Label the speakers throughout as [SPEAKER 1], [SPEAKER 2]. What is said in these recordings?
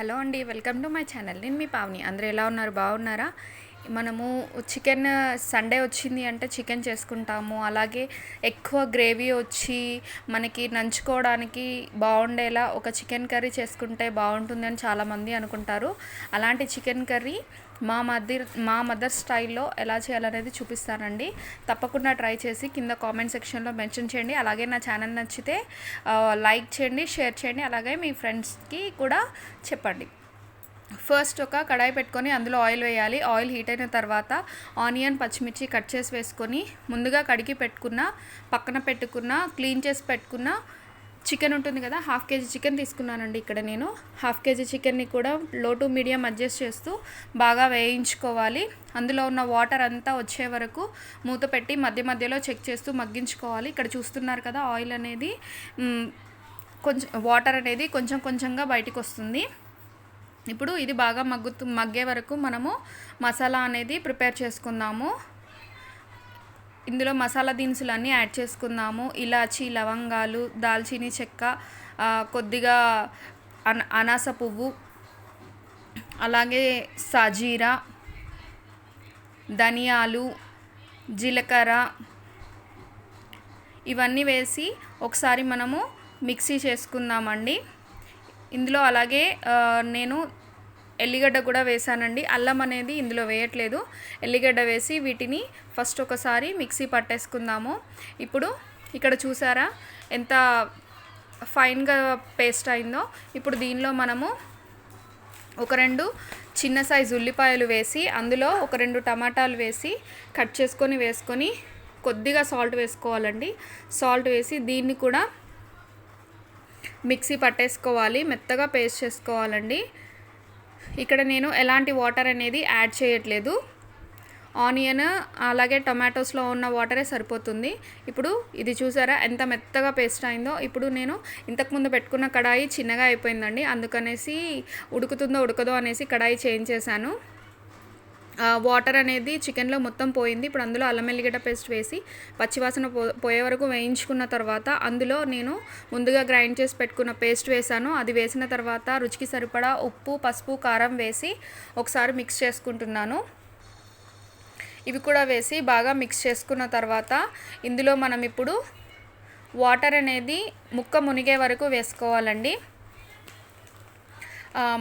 [SPEAKER 1] Hello అండి, welcome to my channel. నేను మీ పావని. అందరూ ఎలా ఉన్నారు? బాగున్నారా? మనము చికెన్ సండే వచ్చింది అంటే చికెన్ చేసుకుంటాము. అలాగే ఎక్కువ గ్రేవీ వచ్చి మనకి నంచుకోవడానికి బాగుండేలా ఒక చికెన్ కర్రీ చేసుకుంటే బాగుంటుందని చాలామంది అనుకుంటారు. అలాంటి చికెన్ కర్రీ మా మదర్ స్టైల్లో ఎలా చేయాలనేది చూపిస్తానండి. తప్పకుండా ట్రై చేసి కింద కామెంట్ సెక్షన్లో మెన్షన్ చేయండి. అలాగే నా ఛానల్ నచ్చితే లైక్ చేయండి, షేర్ చేయండి, అలాగే మీ ఫ్రెండ్స్కి కూడా చెప్పండి. ఫస్ట్ ఒక కడాయి పెట్టుకొని అందులో ఆయిల్ వేయాలి. ఆయిల్ హీట్ అయిన తర్వాత ఆనియన్, పచ్చిమిర్చి కట్ చేసి వేసుకొని ముందుగా కడిగి పెట్టుకున్న, పక్కన పెట్టుకున్న, క్లీన్ చేసి పెట్టుకున్న చికెన్ ఉంటుంది కదా, 1/2 kg చికెన్ తీసుకున్నానండి. ఇక్కడ నేను 1/2 kg చికెన్ని కూడా లో టు మీడియం అడ్జస్ట్ చేస్తూ బాగా వేయించుకోవాలి. అందులో ఉన్న వాటర్ అంతా వచ్చే వరకు మూత పెట్టి మధ్య మధ్యలో చెక్ చేస్తూ మగ్గించుకోవాలి. ఇక్కడ చూస్తున్నారు కదా, ఆయిల్ అనేది కొంచెం వాటర్ అనేది కొంచెం కొంచెంగా బయటికి వస్తుంది. ఇప్పుడు ఇది బాగా మగ్గే వరకు మనము మసాలా అనేది ప్రిపేర్ చేసుకుందాము. ఇందులో మసాలా దినుసులు అన్నీ యాడ్ చేసుకుందాము. ఇలాచి, లవంగాలు, దాల్చిని చెక్క, కొద్దిగా అనాస పువ్వు, అలాగే సాజీరా, ధనియాలు, జీలకర్ర ఇవన్నీ వేసి ఒకసారి మనము మిక్సీ చేసుకుందామండి. ఇందులో అలాగే నేను ఎల్లిగడ్డ కూడా వేసానండి. అల్లం అనేది ఇందులో వేయట్లేదు. ఎల్లిగడ్డ వేసి వీటిని ఫస్ట్ ఒకసారి మిక్సీ పట్టేసుకుందాము. ఇప్పుడు ఇక్కడ చూసారా ఎంత ఫైన్గా పేస్ట్ అయిందో. ఇప్పుడు దీనిలో మనము ఒక 2 చిన్న సైజు ఉల్లిపాయలు వేసి, అందులో ఒక 2 టమాటాలు వేసి కట్ చేసుకొని వేసుకొని కొద్దిగా సాల్ట్ వేసుకోవాలండి. సాల్ట్ వేసి దీన్ని కూడా మిక్సీ పట్టేసుకోవాలి, మెత్తగా పేస్ట్ చేసుకోవాలండి. ఇక్కడ నేను ఎలాంటి వాటర్ అనేది యాడ్ చేయట్లేదు. ఆనియన్ అలాగే టొమాటోస్లో ఉన్న వాటరే సరిపోతుంది. ఇప్పుడు ఇది చూసారా ఎంత మెత్తగా పేస్ట్ అయిందో. ఇప్పుడు నేను ఇంతకుముందు పెట్టుకున్న కడాయి చిన్నగా అయిపోయిందండి, అందుకనేసి ఉడుకుతుందో ఉడకదో అనేసి కడాయి చేంజ్ చేశాను. వాటర్ అనేది చికెన్లో మొత్తం పోయింది. ఇప్పుడు అందులో అల్లం ఎల్లిగడ్డ పేస్ట్ వేసి పచ్చివాసన పోయే వరకు వేయించుకున్న తర్వాత అందులో నేను ముందుగా గ్రైండ్ చేసి పెట్టుకున్న పేస్ట్ వేసాను. అది వేసిన తర్వాత రుచికి సరిపడా ఉప్పు, పసుపు, కారం వేసి ఒకసారి మిక్స్ చేసుకుంటున్నాను. ఇవి కూడా వేసి బాగా మిక్స్ చేసుకున్న తర్వాత ఇందులో మనం ఇప్పుడు వాటర్ అనేది ముక్క మునిగే వరకు వేసుకోవాలండి.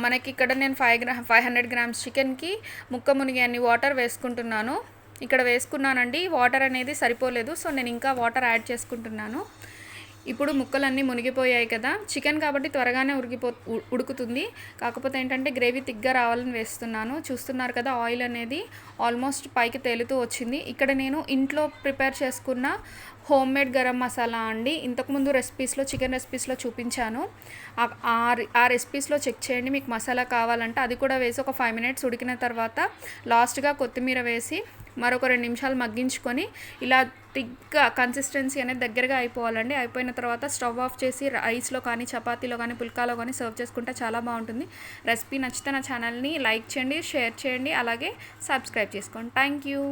[SPEAKER 1] మనకి ఇక్కడ నేను 500 గ్రామ్స్ చికెన్కి ముక్క మునిగే అన్ని వాటర్ వేసుకుంటున్నాను. ఇక్కడ వేసుకున్నానండి. వాటర్ అనేది సరిపోలేదు, సో నేను ఇంకా వాటర్ యాడ్ చేసుకుంటున్నాను. ఇప్పుడు ముక్కలన్నీ మునిగిపోయాయి కదా. చికెన్ కాబట్టి త్వరగానే ఉడుకుతుంది. కాకపోతే ఏంటంటే గ్రేవీ తిగ్గా రావాలని వేస్తున్నాను. చూస్తున్నారు కదా, ఆయిల్ అనేది ఆల్మోస్ట్ పైకి తేలుతూ వచ్చింది. ఇక్కడ నేను ఇంట్లో ప్రిపేర్ చేసుకున్న హోమ్ మేడ్ గరం మసాలా అండి. ఇంతకుముందు రెసిపీస్లో, చికెన్ రెసిపీస్లో చూపించాను. ఆ రెసిపీస్లో చెక్ చేయండి. మీకు మసాలా కావాలంటే అది కూడా వేసి ఒక 5 minutes ఉడికిన తర్వాత లాస్ట్గా కొత్తిమీర వేసి మరొక 2 నిమిషాలు మగ్గించుకొని ఇలా తిగ్గా కన్సిస్టెన్సీ అనేది దగ్గరగా అయిపోవాలండి. అయిపోయిన తర్వాత స్టవ్ ఆఫ్ చేసి రైస్లో కానీ, చపాతీలో కానీ, పుల్కాలో కానీ సర్వ్ చేసుకుంటే చాలా బాగుంటుంది. రెసిపీ నచ్చితే నా ఛానల్ని లైక్ చేయండి, షేర్ చేయండి, అలాగే సబ్స్క్రైబ్ చేసుకోండి. Thank you.